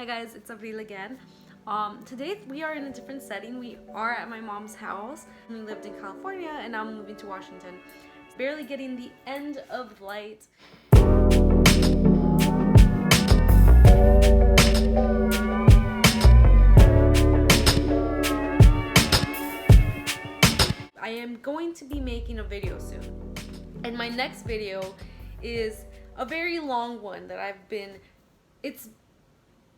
Hi guys, it's Avril again. Today we are in a different setting. We are at my mom's house. We lived in California and now I'm moving to Washington. It's barely getting the end of light. I am going to be making a video soon. And my next video is a very long one that it's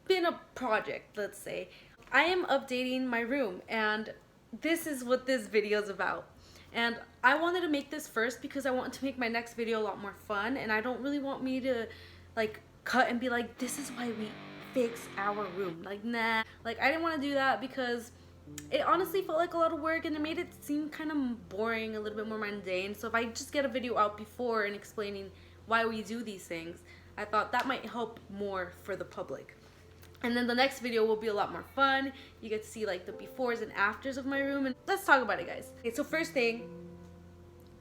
been a project, let's say. I am updating my room and this is what this video is about. And I wanted to make this first because I want to make my next video a lot more fun, and I don't really want me to like cut and be like, this is why we fix our room. Like, nah. Like, I didn't want to do that because it honestly felt like a lot of work and it made it seem kind of boring, a little bit more mundane. So if I just get a video out before and explaining why we do these things, I thought that might help more for the public. And then the next video will be a lot more fun. You get to see like the befores and afters of my room, and let's talk about it, guys. Okay, so first thing,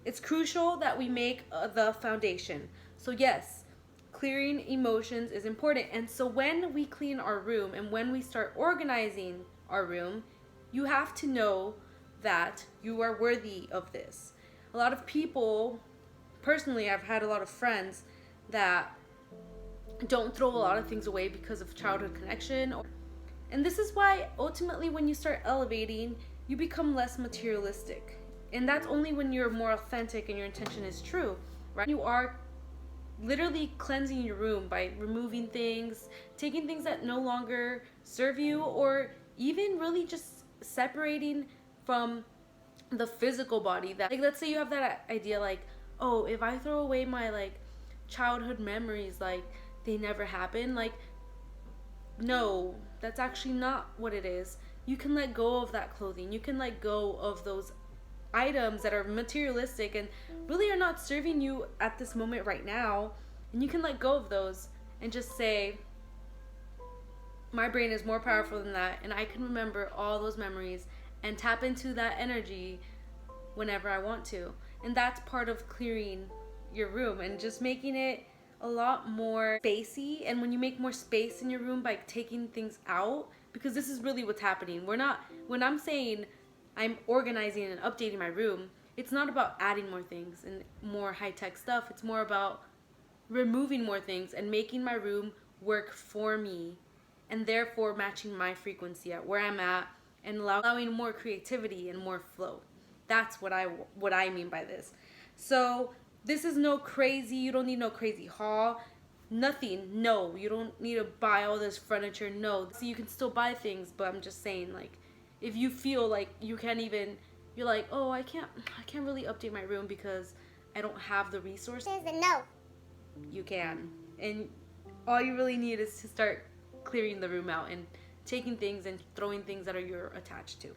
it's crucial that we make the foundation. So yes, clearing emotions is important. And so when we clean our room and when we start organizing our room, you have to know that you are worthy of this. A lot of people, personally, I've had a lot of friends that don't throw a lot of things away because of childhood connection. And this is why ultimately when you start elevating, you become less materialistic. And that's only when you're more authentic and your intention is true, right? You are literally cleansing your room by removing things, taking things that no longer serve you, or even really just separating from the physical body. That, like, let's say you have that idea like, oh, if I throw away my like childhood memories, like they never happened. Like, no, that's actually not what it is. You can let go of that clothing. You can let go of those items that are materialistic and really are not serving you at this moment right now. And you can let go of those and just say, my brain is more powerful than that, and I can remember all those memories and tap into that energy whenever I want to. And that's part of clearing your room and just making it a lot more spacey. And when you make more space in your room by taking things out, because this is really what's happening. When I'm saying I'm organizing and updating my room, it's not about adding more things and more high-tech stuff. It's more about removing more things and making my room work for me, and therefore matching my frequency at where I'm at and allowing more creativity and more flow. That's what I mean by this. So this is no crazy, you don't need no crazy haul, nothing. No, you don't need to buy all this furniture. No, so you can still buy things, but I'm just saying, like, if you feel like you can't even, you're like, oh, I can't really update my room because I don't have the resources. Then no. You can. And all you really need is to start clearing the room out and taking things and throwing things that you're attached to.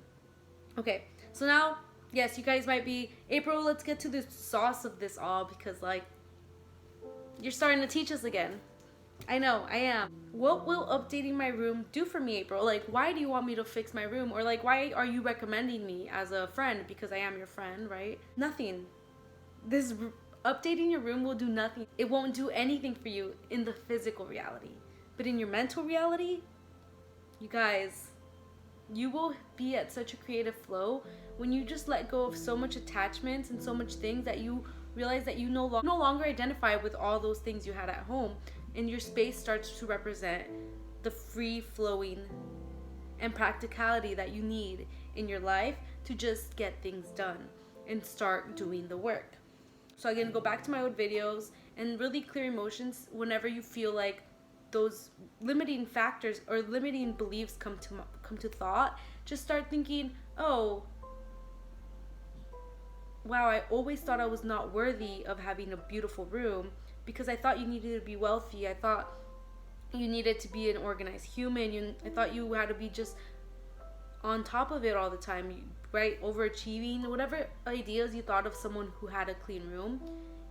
Okay, so now, yes, you guys might be, April, let's get to the sauce of this all, because like, you're starting to teach us again. I know, I am. What will updating my room do for me, April? Like, why do you want me to fix my room? Or like, why are you recommending me as a friend? Because I am your friend, right? Nothing. Updating your room will do nothing. It won't do anything for you in the physical reality. But in your mental reality, you guys, you will be at such a creative flow when you just let go of so much attachments and so much things that you realize that you no longer identify with all those things you had at home, and your space starts to represent the free flowing and practicality that you need in your life to just get things done and start doing the work. So again, go back to my old videos and really clear emotions whenever you feel like those limiting factors or limiting beliefs come to thought. Just start thinking, oh, wow, I always thought I was not worthy of having a beautiful room because I thought you needed to be wealthy. I thought you needed to be an organized human. I thought you had to be just on top of it all the time, right? Overachieving, whatever ideas you thought of someone who had a clean room.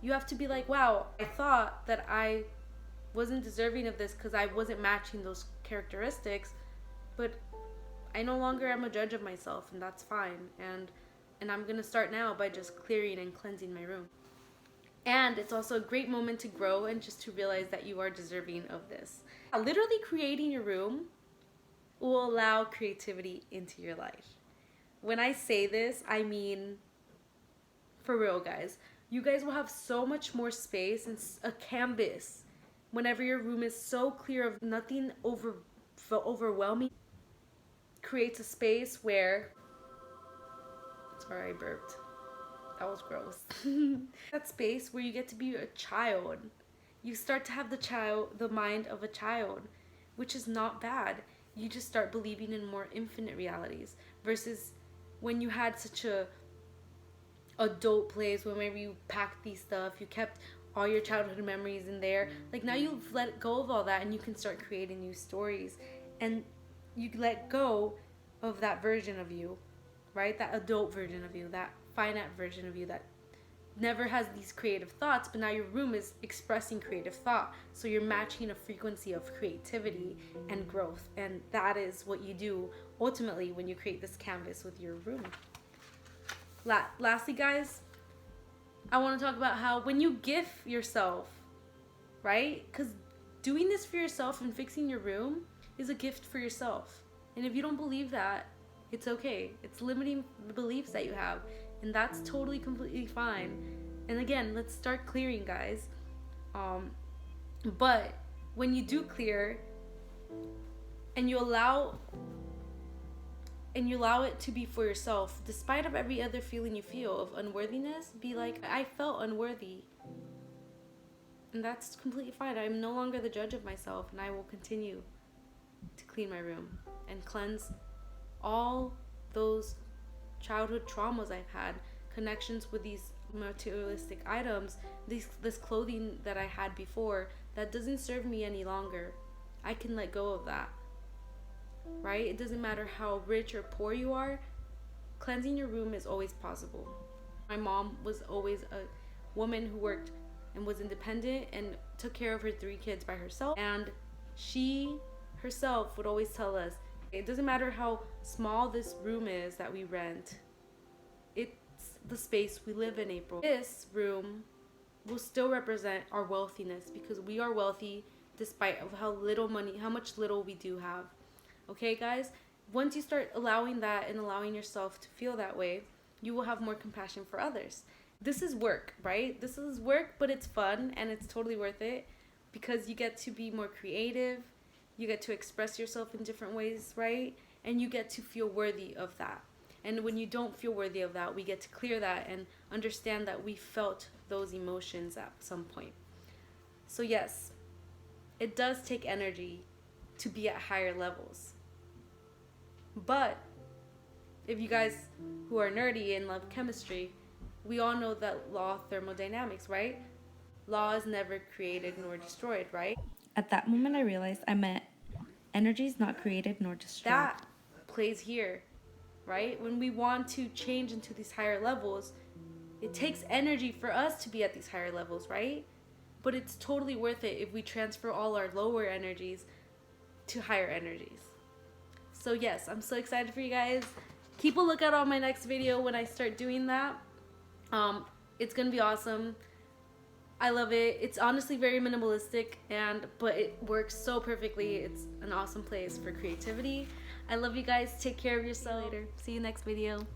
You have to be like, wow, I thought that I wasn't deserving of this because I wasn't matching those characteristics, but I no longer am a judge of myself, and that's fine. And I'm gonna start now by just clearing and cleansing my room. And it's also a great moment to grow and just to realize that you are deserving of this. Literally creating your room will allow creativity into your life. When I say this, I mean for real, guys. You guys will have so much more space and a canvas whenever your room is so clear of nothing overwhelming. Creates a space where, sorry, I burped. That was gross. That space where you get to be a child. You start to have the mind of a child, which is not bad. You just start believing in more infinite realities versus when you had such a adult place where maybe you packed these stuff, you kept all your childhood memories in there. Like now you've let go of all that and you can start creating new stories, and you let go of that version of you, right? That adult version of you, that finite version of you that never has these creative thoughts, but now your room is expressing creative thought. So you're matching a frequency of creativity and growth. And that is what you do ultimately when you create this canvas with your room. Lastly, guys, I want to talk about how when you gift yourself, right? Because doing this for yourself and fixing your room is a gift for yourself. And if you don't believe that, it's okay. It's limiting the beliefs that you have. And that's totally, completely fine. And again, let's start clearing, guys. But when you do clear and you allow it to be for yourself, despite of every other feeling you feel of unworthiness, be like, I felt unworthy. And that's completely fine. I'm no longer the judge of myself, and I will continue to clean my room and cleanse all those childhood traumas I've had, connections with these materialistic items, this clothing that I had before that doesn't serve me any longer. I can let go of that, right? It doesn't matter how rich or poor you are, cleansing your room is always possible. My mom was always a woman who worked and was independent and took care of her 3 kids by herself, and she herself would always tell us, it doesn't matter how small this room is that we rent, it's the space we live in, April. This room will still represent our wealthiness because we are wealthy despite of how much little we do have. Okay, guys? Once you start allowing that and allowing yourself to feel that way, you will have more compassion for others. This is work, right? This is work, but it's fun and it's totally worth it because you get to be more creative. You get to express yourself in different ways, right? And you get to feel worthy of that. And when you don't feel worthy of that, we get to clear that and understand that we felt those emotions at some point. So yes, it does take energy to be at higher levels. But if you guys who are nerdy and love chemistry, we all know that law of thermodynamics, right? Law is never created nor destroyed, right? At that moment, I realized I meant energy is not created nor destroyed. That plays here, right? When we want to change into these higher levels, it takes energy for us to be at these higher levels, right? But it's totally worth it if we transfer all our lower energies to higher energies. So yes, I'm so excited for you guys. Keep a lookout on my next video when I start doing that. It's gonna be awesome. I love it. It's honestly very minimalistic, but it works so perfectly. It's an awesome place for creativity. I love you guys. Take care of yourself. Later. See you next video.